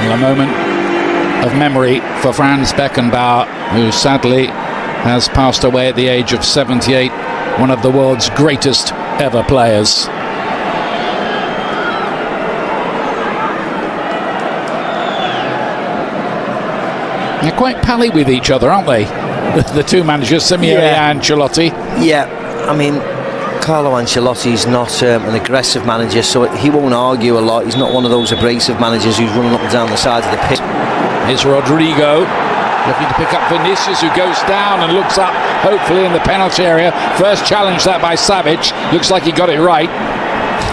A moment of memory for Franz Beckenbauer, who sadly has passed away at the age of 78, one of the world's greatest ever players. They're quite pally with each other, aren't they? The two managers, Simeone and Ancelotti. Yeah, I mean, Carlo Ancelotti's not an aggressive manager, so he won't argue a lot. He's not one of those abrasive managers who's running up and down the sides of the pitch. Here's Rodrigo looking to pick up Vinicius, who goes down and looks up, hopefully in the penalty area. First challenge that by Savic. Looks like he got it right.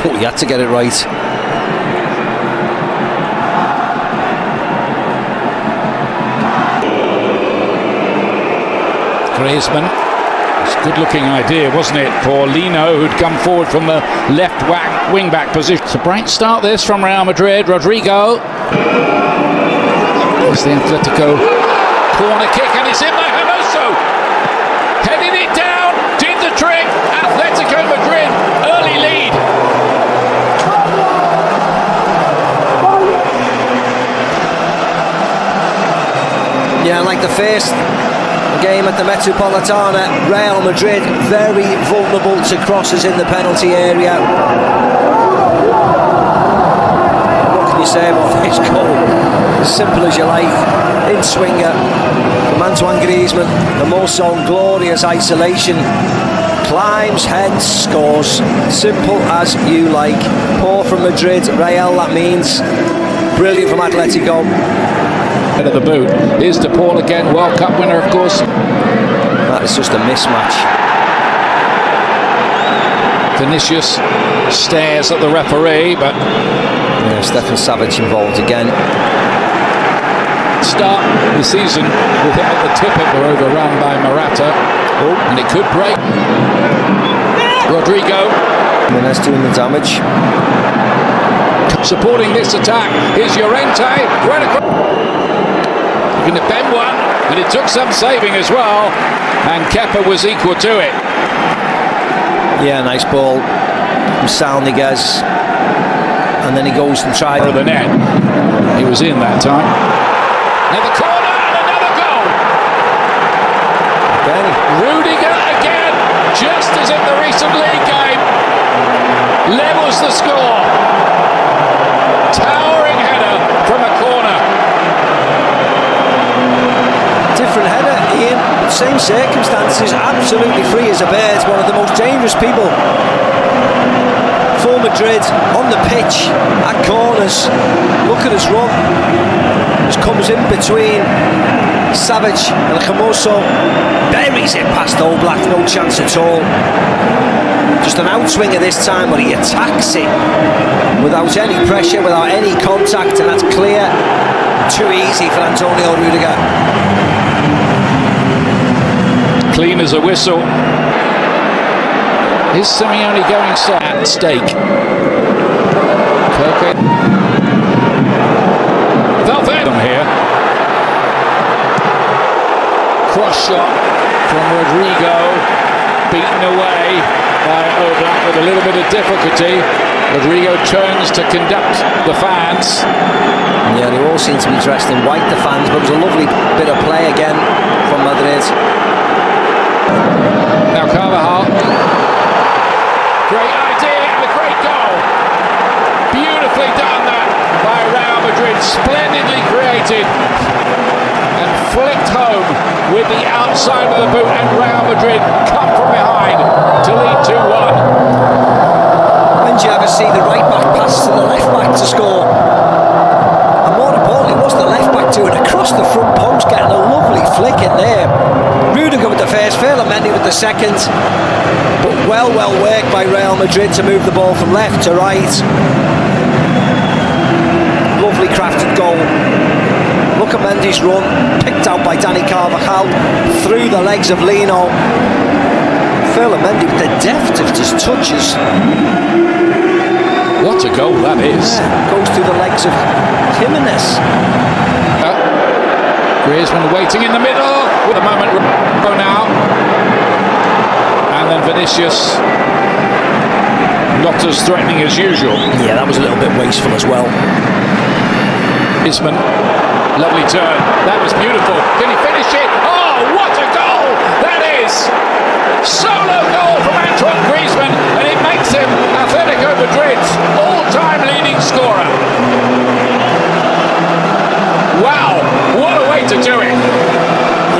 Oh, he had to get it right. Griezmann. It's a good-looking idea, wasn't it, for Lino, who'd come forward from the left wing-back position. It's a bright start, this, from Real Madrid. Rodrigo. It's the Atletico corner kick, and it's in by Hermoso. Heading it down, did the trick. Atletico Madrid, early lead. Yeah, like the first game at the Metropolitana, Real Madrid very vulnerable to crosses in the penalty area. What can you say about this goal? As simple as you like. In swinger from Antoine Griezmann. Hermoso in glorious isolation. Climbs, heads, scores. Simple as you like. Poor from Madrid, Real that means. Brilliant from Atletico. Head of the boot. Here's De Paul again, World Cup winner, of course. That is just a mismatch. Vinicius stares at the referee, but Stefan Savic involved again. Start the season with him at the tip of the overrun by Morata. Oh, and it could break. Rodrigo. Jimenez doing the damage. Supporting this attack is Llorente. Right across. Looking to bend one, and it took some saving as well, and Kepa was equal to it. Yeah, nice ball from Salniguez, and then he goes and tries for the net. He was in that time. Another corner and another goal. Again. Rudiger again, just as in the recent league game, levels the score. Towering header from a corner. Different header, Ian, same circumstances, absolutely free as a bird. One of the most dangerous people for Madrid on the pitch at corners. Look at his run. Just comes in between Savic and Hermoso, buries it past Oblak, no chance at all. Just an outswinger this time, but he attacks it without any pressure, without any contact, and that's clear. Too easy for Antonio Rudiger. Clean as a whistle. Is Simeone going at stake? Kirk. Valverde here. Cross shot from Rodrigo, beaten away by Oblak with a little bit of difficulty. Rodrigo turns to conduct the fans. Yeah, they all seem to be dressed in white, the fans, but it was a lovely bit of play again from Madrid. Now Carvajal. Great idea and a great goal. Beautifully done that by Real Madrid. Splendidly created and flicked home with the outside of the boot, and Real Madrid come from behind to lead 2-1. When do you ever see the right back pass wasn't the left back to score. And more importantly, it wasn't the left back to it across the front post, getting a lovely flick in there. Rudiger with the first, Mendy with the second. But well worked by Real Madrid to move the ball from left to right. Lovely crafted goal. Look at Mendy's run, picked out by Dani Carvajal through the legs of Lino. Mendy with the deft of his touches. What a goal that is. Yeah, goes through the legs of Jimenez. Griezmann waiting in the middle with a moment now. And then Vinicius, not as threatening as usual. Yeah, that was a little bit wasteful as well. Griezmann, lovely turn. That was beautiful. Can he finish it? Oh, what a goal that is! Solo goal from Antoine Griezmann, and it makes him Atletico Madrid's all-time leading scorer. Wow, what a way to do it!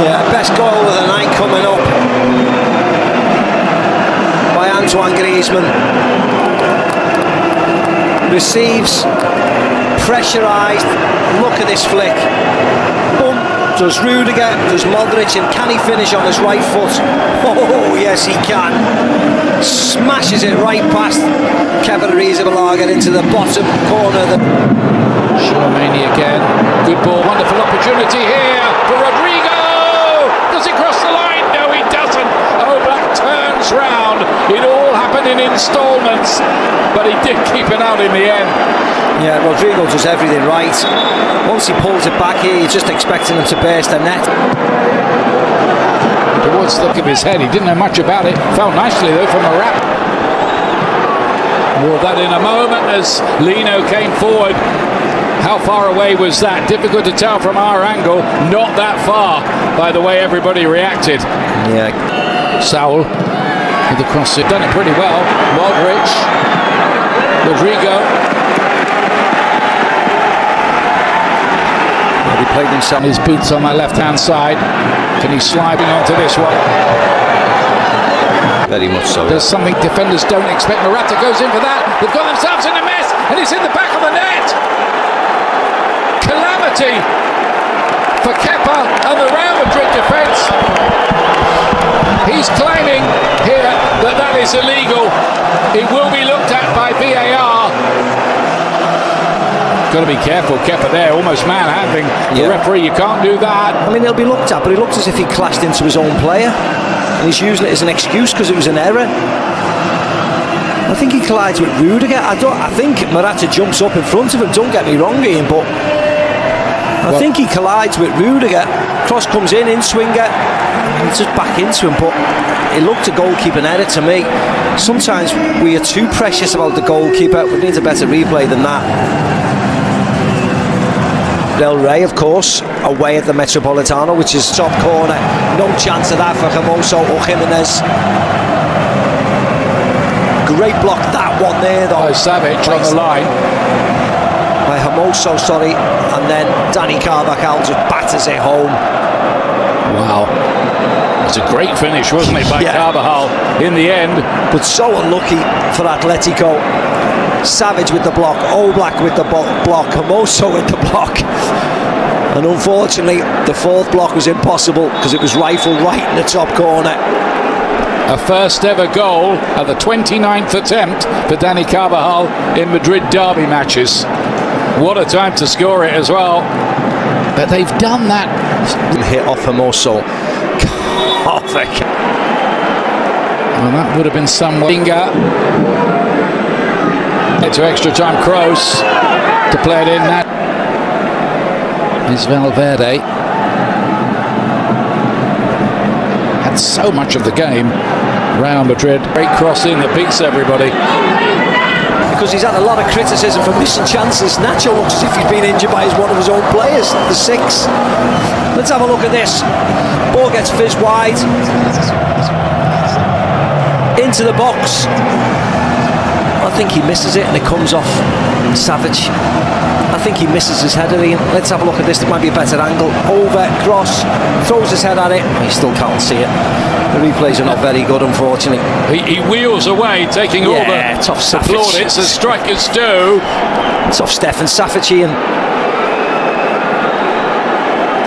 Yeah, best goal of the night coming up by Antoine Griezmann. Receives, pressurised. Look at this flick. Boom. Does Rudiger, does Modric, and can he finish on his right foot? Oh, yes he can. Smashes it right past Kevin Arrizabalaga into the bottom corner of the... Chouameni again. Good ball, wonderful opportunity here for Rodrigo! Does he cross the line? No, he doesn't. Oblak turns round. It all happened in instalments, but he did keep it out in the end. Yeah, Rodrigo does everything right. Once he pulls it back here, you're just expecting him to burst the net. Towards the look of his head, he didn't know much about it. Fell nicely though from a wrap. More of that in a moment as Lino came forward. How far away was that? Difficult to tell from our angle. Not that far by the way everybody reacted. Yeah. Saul with the cross. They've done it pretty well. Modric. Rodrigo. He played himself. His boots on my left-hand side. Can he sliding onto this one? Very much so. There's something defenders don't expect. Morata goes in for that. They've got themselves in a mess, and he's in the back of the net. Calamity for Kepa and the Real Madrid defence. He's claiming here that that is illegal. It will be looked at by VAR. Got to be careful, Kepa there, almost manhandling the referee. You can't do that. I mean, he'll be looked at, but it looked as if he clashed into his own player, and he's using it as an excuse because it was an error. I think he collides with Rudiger. I think Morata jumps up in front of him. Don't get me wrong, Ian, but I think he collides with Rudiger. Cross comes in swinger, and he's just back into him. But it looked a goalkeeping error to me. Sometimes we are too precious about the goalkeeper. We need a better replay than that. Del Rey, of course, away at the Metropolitano, which is top corner. No chance of that for Hermoso or Jimenez. Great block, that one there, though. By Savage on the line. By Hermoso, sorry. And then Dani Carvajal just batters it home. Wow. It's a great finish, wasn't it, by Carvajal in the end. But so unlucky for Atletico. Savage with the block, Oblak with the block, Hermoso with the block. And unfortunately, the fourth block was impossible because it was rifled right in the top corner. A first ever goal at the 29th attempt for Dani Carvajal in Madrid derby matches. What a time to score it as well. But they've done that. Hit off Hermoso. Well, that would have been some winger. To extra time, Kroos to play it in. That is Valverde. Had so much of the game. Real Madrid, great cross in that beats everybody. Because he's had a lot of criticism for missing chances. Nacho looks as if he's been injured by one of his own players, the six. Let's have a look at this. Ball gets fizzed wide. Into the box. I think he misses it and it comes off Savage. I think he misses his header, Ian. Let's have a look at this. It might be a better angle. Over, cross, throws his head at it. He still can't see it. The replays are not very good, unfortunately. He wheels away, taking all the tough plaudits as strikers do. Tough Stefan Savic, Ian.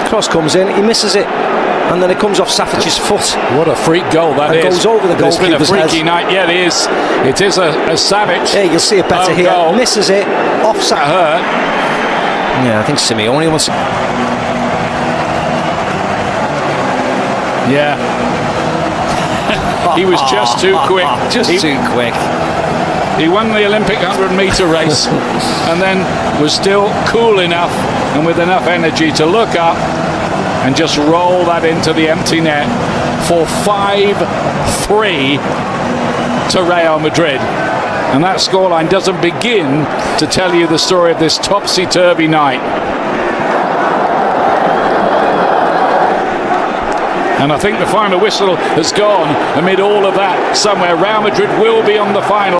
Cross comes in, he misses it, and then it comes off Savic's foot. What a freak goal that is. It goes over the goalkeeper's head. It's been a freaky night. Yeah, it is. It is a Savic. Yeah, you'll see it better here. Goal. Misses it, offside. Hurt. Yeah, I think Simeone wants. Yeah. He was just too quick. Too quick. He won the Olympic 100-metre race and then was still cool enough and with enough energy to look up and just roll that into the empty net for 5-3 to Real Madrid. And that scoreline doesn't begin to tell you the story of this topsy-turvy night. And I think the final whistle has gone amid all of that somewhere. Real Madrid will be on the final.